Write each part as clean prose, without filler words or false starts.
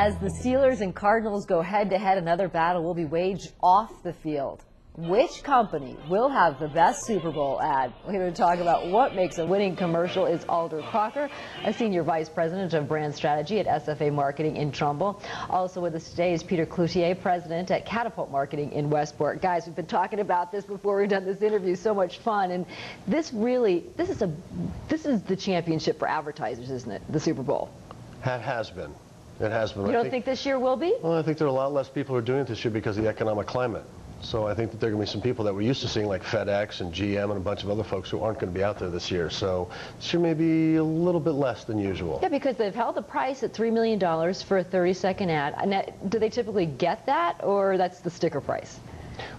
As the Steelers and Cardinals go head-to-head, another battle will be waged off the field. Which company will have the best Super Bowl ad? We're here to talk about what makes a winning commercial is Alder Crocker, a Senior Vice President of Brand Strategy at SFA Marketing in Trumbull. Also with us today is Peter Cloutier, President at Catapult Marketing in Westport. Guys, we've been talking about this before we've done this interview. So much fun. And this is the championship for advertisers, isn't it? The Super Bowl. It has been. It has been. You don't think this year will be? Well, I think there are a lot less people who are doing it this year because of the economic climate. So I think that there are going to be some people that we're used to seeing, like FedEx and GM and a bunch of other folks who aren't going to be out there this year. So this year may be a little bit less than usual. Yeah, because they've held the price at $3 million for a 30-second ad. And do they typically get that, or that's the sticker price?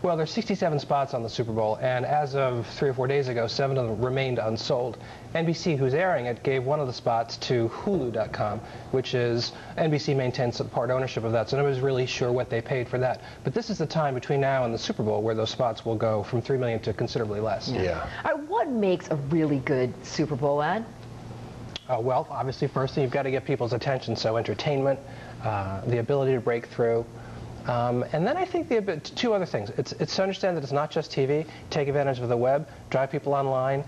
Well, there's 67 spots on the Super Bowl, and as of 3 or 4 days ago, 7 of them remained unsold. NBC, who's airing it, gave one of the spots to Hulu.com, which is, NBC maintains part ownership of that, so nobody's really sure what they paid for that. But this is the time between now and the Super Bowl where those spots will go from $3 million to considerably less. Yeah. All right, what makes a really good Super Bowl ad? Well, obviously, first thing, you've got to get people's attention, so entertainment, the ability to break through. And then I think two other things. It's to understand that it's not just TV. Take advantage of the web, drive people online,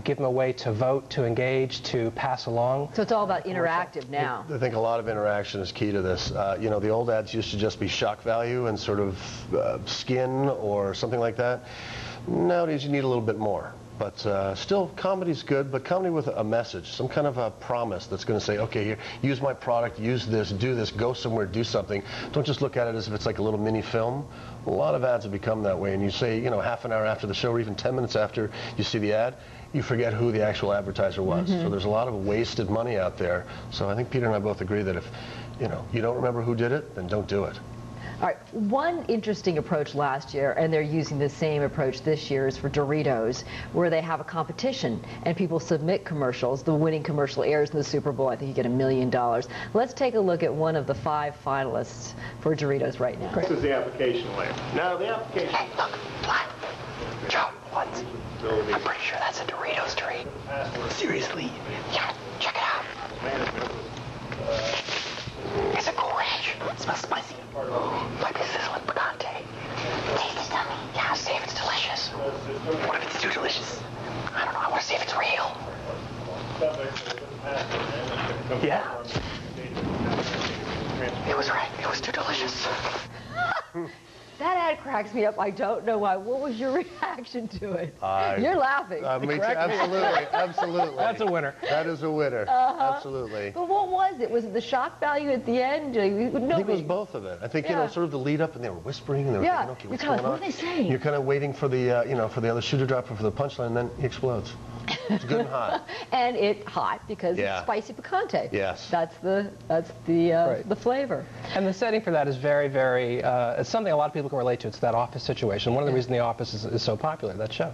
give them a way to vote, to engage, to pass along. So it's all about interactive now. I think a lot of interaction is key to this. You know, the old ads used to just be shock value and sort of skin or something like that. Nowadays you need a little bit more. But still, comedy's good, but comedy with a message, some kind of a promise that's going to say, okay, here, use my product, use this, do this, go somewhere, do something. Don't just look at it as if it's like a little mini film. A lot of ads have become that way, and you say, you know, half an hour after the show or even 10 minutes after you see the ad, you forget who the actual advertiser was. So there's a lot of wasted money out there. So I think Peter and I both agree that if, you know, you don't remember who did it, then don't do it. All right, one interesting approach last year, and they're using the same approach this year, is for Doritos, where they have a competition and people submit commercials. The winning commercial airs in the Super Bowl. I think you get $1 million. Let's take a look at one of the 5 finalists for Doritos right now. This is the application layer. Now the application. Hey, look, fly. Joe, what? I'm pretty sure that's a Doritos treat. Seriously? Yeah, check it out. It's a cool ranch. It smells spicy. Might be sizzling picante. Taste it, dummy. Yeah, see if it's delicious. What if it's too delicious? I don't know. I want to see if it's real. Yeah. It was right. It was too delicious. That ad cracks me up. I don't know why. What was your reaction to it? You're laughing. Me too. Absolutely, absolutely. That's a winner. That is a winner. Absolutely. But what was it? Was it the shock value at the end? I think it was both of it. I think, you know, sort of the lead up, and they were whispering, and they were thinking, okay, what's going on? What are they saying? You're kind of waiting for the, you know, for the other shoe to drop or for the punchline, and then he explodes. It's good and hot. And it's hot because it's spicy picante. Yes. That's the flavor. And the setting for that is very, very, it's something a lot of people can relate to. It's that office situation. One of the reasons The Office is so popular, that show.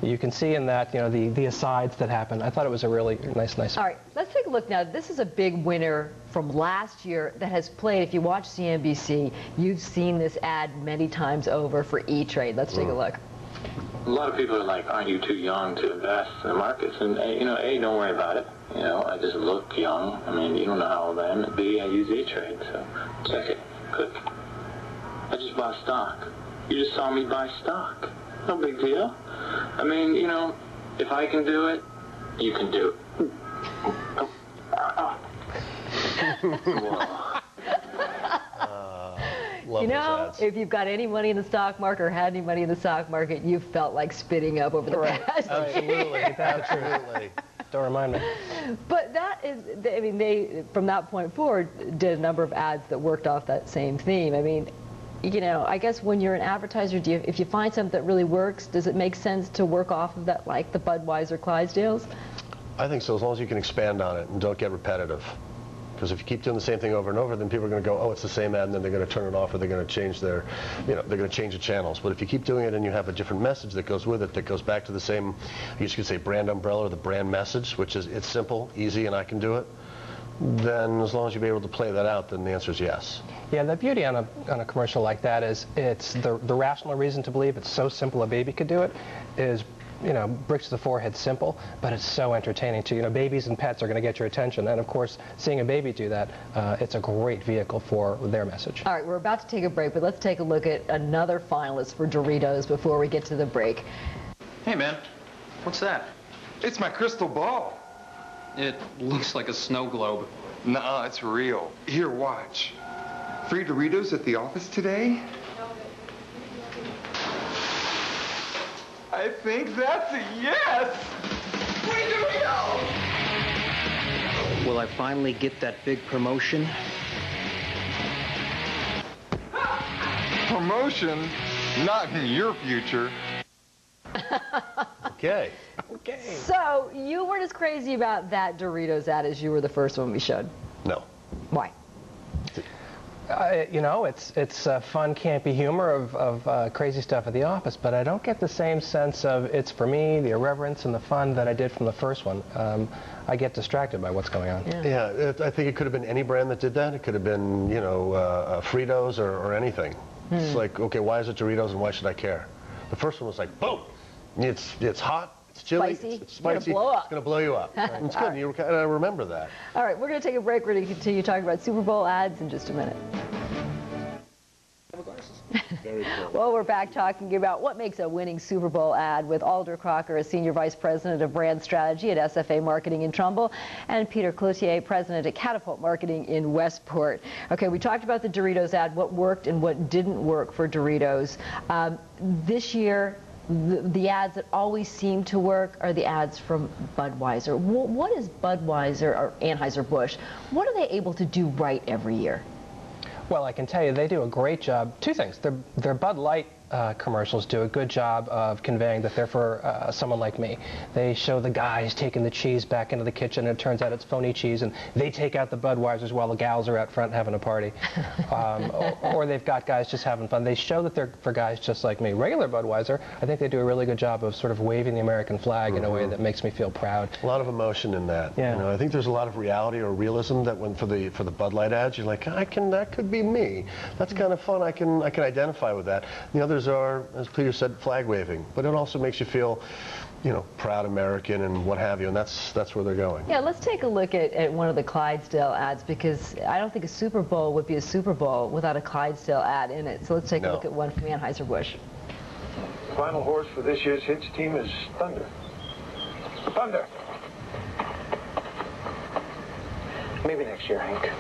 You can see in that, you know, the asides that happen. I thought it was a really nice. All right, let's take a look now. This is a big winner from last year that has played. If you watch CNBC, you've seen this ad many times over for E-Trade. Let's take a look. A lot of people are like, aren't you too young to invest in the markets? And, you know, A, don't worry about it. You know, I just look young. I mean, you don't know how old I am. And B, I use E-Trade, so check it. Click. I just bought stock. You just saw me buy stock. No big deal. I mean, you know, if I can do it, you can do it. You know, if you've got any money in the stock market or had any money in the stock market, you felt like spitting up over the past. Absolutely. Absolutely. Don't remind me. But that is, I mean, they, from that point forward, did a number of ads that worked off that same theme. I mean, you know, I guess when you're an advertiser, if you find something that really works, does it make sense to work off of that, like the Budweiser Clydesdales? I think so, as long as you can expand on it and don't get repetitive. Because if you keep doing the same thing over and over, then people are going to go, oh, it's the same ad, and then they're going to turn it off, or they're going to change their, you know, they're going to change the channels. But if you keep doing it and you have a different message that goes with it, that goes back to the same, I guess you could say brand umbrella, or the brand message, which is, it's simple, easy, and I can do it, then as long as you're able to play that out, then the answer is yes. Yeah, the beauty on a commercial like that is it's the rational reason to believe it's so simple a baby could do it is you know, bricks to the forehead simple, but it's so entertaining too. You know, babies and pets are going to get your attention, and of course, seeing a baby do that, it's a great vehicle for their message. All right, we're about to take a break, but let's take a look at another finalist for Doritos before we get to the break. Hey, man, what's that? It's my crystal ball. It looks like a snow globe. Nuh-uh, it's real. Here, watch. Free Doritos at the office today? I think that's a yes! Free Doritos! Will I finally get that big promotion? Promotion? Not in your future. Okay. Okay. So, you weren't as crazy about that Doritos ad as you were the first one we showed. No. Why? You know, it's fun, campy humor of crazy stuff at the office, but I don't get the same sense of it's for me, the irreverence and the fun that I did from the first one. I get distracted by what's going on. Yeah, I think it could have been any brand that did that. It could have been, you know, Fritos or anything. It's like, okay, why is it Doritos and why should I care? The first one was like, boom! It's hot, it's chilly, Spicy. it's spicy, Gonna blow up. it's going to blow you up. It's good, and I remember that. All right, we're going to take a break. We're going to continue talking about Super Bowl ads in just a minute. Very cool. Well, we're back talking about what makes a winning Super Bowl ad with Alder Crocker, a Senior Vice President of Brand Strategy at SFA Marketing in Trumbull, and Peter Cloutier, President at Catapult Marketing in Westport. Okay, we talked about the Doritos ad, what worked and what didn't work for Doritos. This year, the ads that always seem to work are the ads from Budweiser. What is Budweiser or Anheuser-Busch? What are they able to do right every year? Well, I can tell you they do a great job. Two things. Their Bud Light commercials do a good job of conveying that they're for someone like me. They show the guys taking the cheese back into the kitchen, and it turns out it's phony cheese, and they take out the Budweisers while the gals are out front having a party. Or they've got guys just having fun. They show that they're for guys just like me. Regular Budweiser, I think they do a really good job of sort of waving the American flag in a way that makes me feel proud. A lot of emotion in that. Yeah. You know, I think there's a lot of reality or realism that when for the Bud Light ads, you're like, that could be me. That's kind of fun. I can identify with that. The others are, as Peter said, flag waving, but it also makes you feel, you know, proud American and what have you, and that's where they're going. Yeah, let's take a look at one of the Clydesdale ads, because I don't think a Super Bowl would be a Super Bowl without a Clydesdale ad in it. So let's take a look at one from Anheuser-Busch. Final horse for this year's Hits team is Thunder. Thunder! Maybe next year, Hank.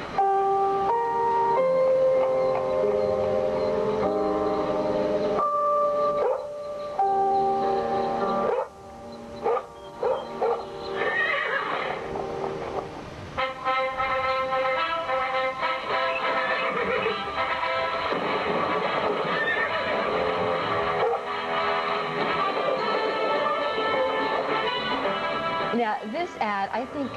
Now, this ad, I think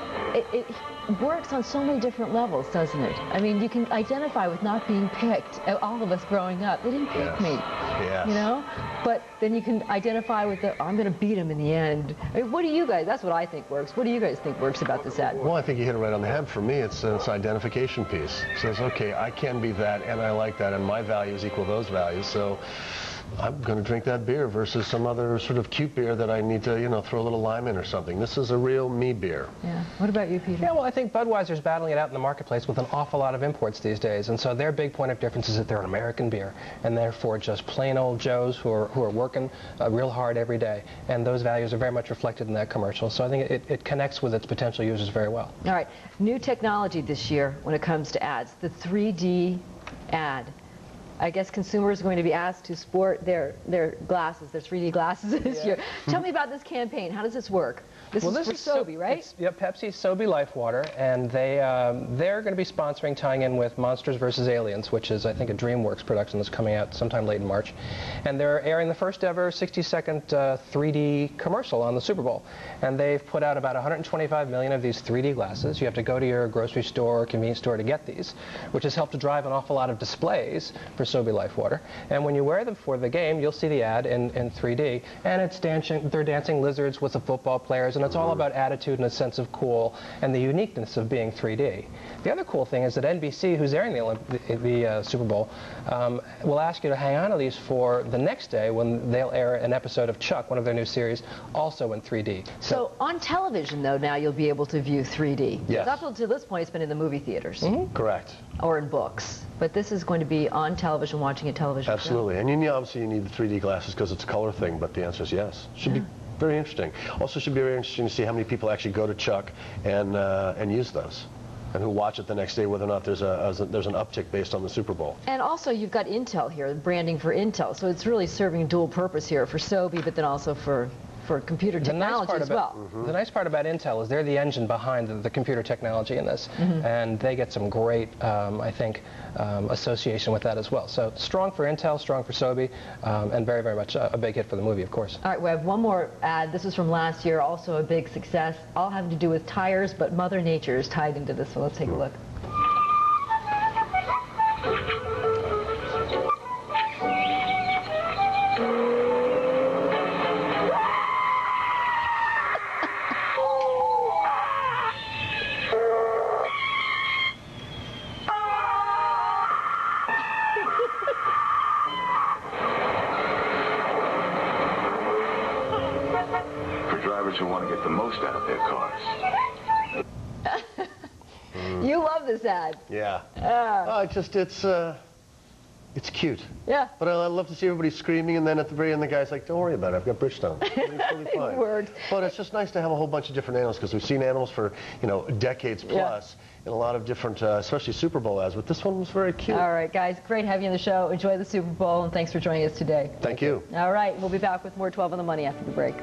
it works on so many different levels, doesn't it? I mean, you can identify with not being picked. All of us growing up, they didn't pick me, you know? But then you can identify with I'm going to beat him in the end. I mean, what do you guys, that's what I think works. What do you guys think works about this ad? Well, I think you hit it right on the head. For me, it's an identification piece. It says, okay, I can be that, and I like that, and my values equal those values, so I'm going to drink that beer versus some other sort of cute beer that I need to, you know, throw a little lime in or something. This is a real me beer. Yeah. What about you, Peter? Yeah, well, I think Budweiser's battling it out in the marketplace with an awful lot of imports these days, and so their big point of difference is that they're an American beer, and therefore just plain old Joes who are working real hard every day, and those values are very much reflected in that commercial. So I think it connects with its potential users very well. All right. New technology this year when it comes to ads, the 3D ad. I guess consumers are going to be asked to sport their glasses, their 3D glasses this year. Tell me about this campaign. How does this work? This is for Sobe, right? Yeah, Pepsi's Sobe Life Water, and they're going to be sponsoring, tying in with Monsters vs. Aliens, which is, I think, a DreamWorks production that's coming out sometime late in March. And they're airing the first ever 60-second 3D commercial on the Super Bowl. And they've put out about 125 million of these 3D glasses. You have to go to your grocery store or convenience store to get these, which has helped to drive an awful lot of displays for Sobe Life Water. And when you wear them for the game, you'll see the ad in 3D. And it's they're dancing lizards with the football players, and it's all about attitude and a sense of cool and the uniqueness of being 3D. The other cool thing is that NBC, who's airing the Super Bowl, will ask you to hang on to these for the next day when they'll air an episode of Chuck, one of their new series, also in 3D. So on television, though, now you'll be able to view 3D. Yes. Up until this point, it's been in the movie theaters. Correct. Or in books. But this is going to be on television, watching a television Absolutely. And obviously you need the 3D glasses because it's a color thing, but the answer is yes. Should be very interesting. Also should be very interesting to see how many people actually go to Chuck and use those, and who watch it the next day, whether or not there's an uptick based on the Super Bowl. And also you've got Intel here, branding for Intel, so it's really serving dual purpose here for Sobe, but then also for computer technology as well. The nice part about Intel is they're the engine behind the computer technology in this, and they get some great, I think, association with that as well. So strong for Intel, strong for Sobe, and very, very much a big hit for the movie, of course. All right, we have one more ad. This is from last year, also a big success, all having to do with tires, but Mother Nature is tied into this, so let's take a look. Who want to get the most out of their cars. You love this ad. Yeah. It's cute. Yeah. But I love to see everybody screaming, and then at the very end, the guy's like, "Don't worry about it. I've got Bridgestone. It's fine." It worked. But it's just nice to have a whole bunch of different animals because we've seen animals for decades plus in a lot of different, especially Super Bowl ads. But this one was very cute. All right, guys, great having you on the show. Enjoy the Super Bowl, and thanks for joining us today. Thank you. All right, we'll be back with more 12 on the Money after the break.